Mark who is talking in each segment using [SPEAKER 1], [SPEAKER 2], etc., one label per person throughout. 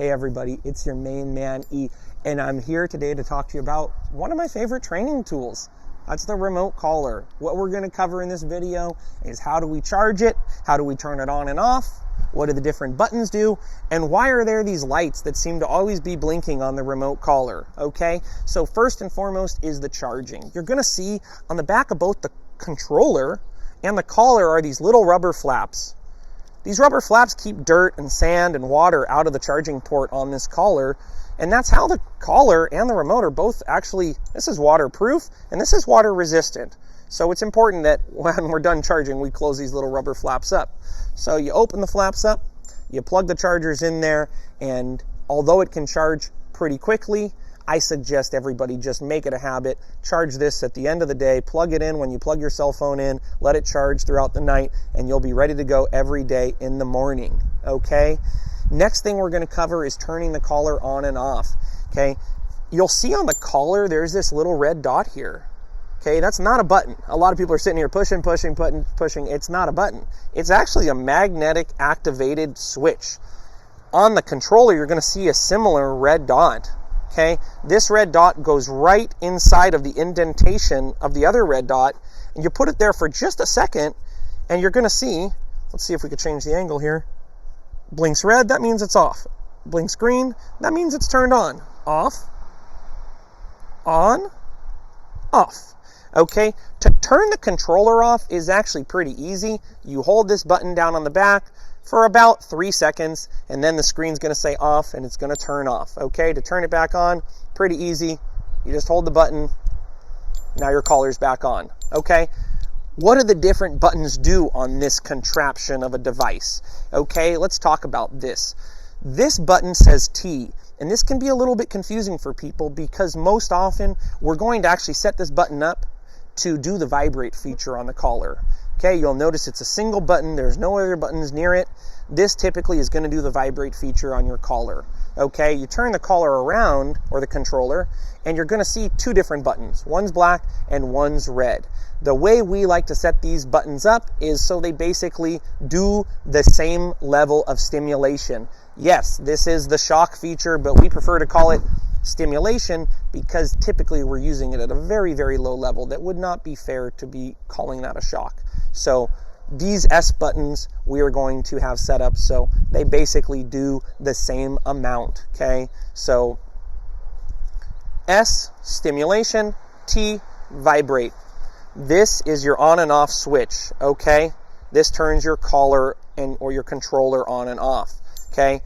[SPEAKER 1] Hey everybody, it's your main man E, and I'm here today to talk to you about one of my favorite training tools. That's the remote collar. What we're going to cover in this video is how do we charge it, how do we turn it on and off, what do the different buttons do, and why are there these lights that seem to always be blinking on the remote collar, okay? So first and foremost is the charging. You're going to see on the back of both the controller and the collar are these little rubber flaps. These rubber flaps keep dirt and sand and water out of the charging port on this collar, and that's how the collar and the remote are both actually, this is waterproof and this is water resistant. So it's important that when we're done charging, we close these little rubber flaps up. So you open the flaps up, you plug the chargers in there, and although it can charge pretty quickly, I suggest everybody just make it a habit. Charge this at the end of the day, plug it in when you plug your cell phone in, let it charge throughout the night, and you'll be ready to go every day in the morning, okay? Next thing we're gonna cover is turning the collar on and off, okay? You'll see on the collar, there's this little red dot here, okay? That's not a button. A lot of people are sitting here pushing. It's not a button. It's actually a magnetic activated switch. On the controller, you're gonna see a similar red dot. Okay, this red dot goes right inside of the indentation of the other red dot, and you put it there for just a second, and you're going to see, let's see if we could change the angle here. Blinks red, that means it's off. Blinks green, that means it's turned on. Off, on, off. Okay, to turn the controller off is actually pretty easy. You hold this button down on the back for about 3 seconds, and then the screen's going to say off and it's going to turn off. Okay, to turn it back on, pretty easy. You just hold the button, now your collar's back on. Okay, what do the different buttons do on this contraption of a device? Okay, let's talk about this. This button says T, and this can be a little bit confusing for people because most often we're going to actually set this button up to do the vibrate feature on the collar. Okay, you'll notice it's a single button. There's no other buttons near it. This typically is going to do the vibrate feature on your collar. Okay, you turn the collar around, or the controller, and you're going to see two different buttons. One's black and one's red. The way we like to set these buttons up is so they basically do the same level of stimulation. Yes, this is the shock feature, but we prefer to call it stimulation because typically we're using it at a very, very low level. That would not be fair to be calling that a shock. So these S buttons we are going to have set up so they basically do the same amount, okay? So S, stimulation, T, vibrate. This is your on and off switch, okay? This turns your collar or your controller on and off, okay?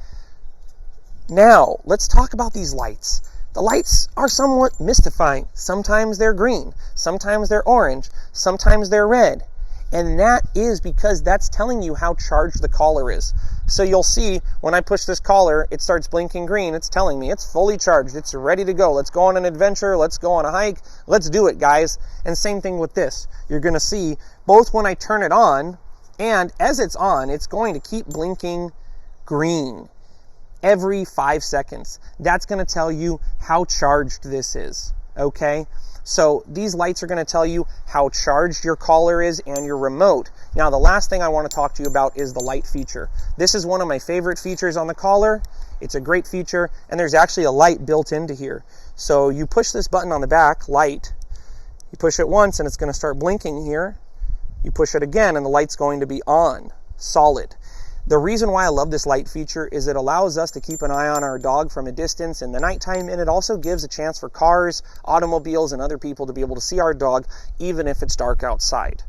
[SPEAKER 1] Now, let's talk about these lights. The lights are somewhat mystifying. Sometimes they're green, sometimes they're orange, sometimes they're red. And that is because that's telling you how charged the collar is. So you'll see when I push this collar, it starts blinking green. It's telling me it's fully charged. It's ready to go. Let's go on an adventure. Let's go on a hike. Let's do it, guys. And same thing with this. You're going to see both when I turn it on and as it's on, it's going to keep blinking green every 5 seconds. That's going to tell you how charged this is, okay? So these lights are going to tell you how charged your collar is and your remote. Now, the last thing I want to talk to you about is the light feature. This is one of my favorite features on the collar. It's a great feature, and there's actually a light built into here. So you push this button on the back, light. You push it once, and it's going to start blinking here. You push it again, and the light's going to be on, solid. The reason why I love this light feature is it allows us to keep an eye on our dog from a distance in the nighttime, and it also gives a chance for cars, automobiles, and other people to be able to see our dog even if it's dark outside.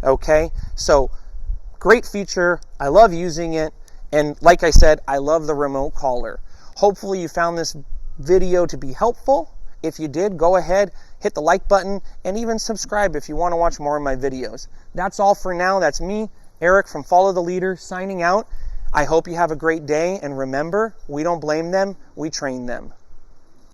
[SPEAKER 1] Okay, so great feature. I love using it, and like I said, I love the remote collar. Hopefully you found this video to be helpful. If you did, go ahead, hit the like button, and even subscribe if you want to watch more of my videos. That's all for now. That's me, Eric from Follow the Leader, signing out. I hope you have a great day, and remember, we don't blame them, we train them.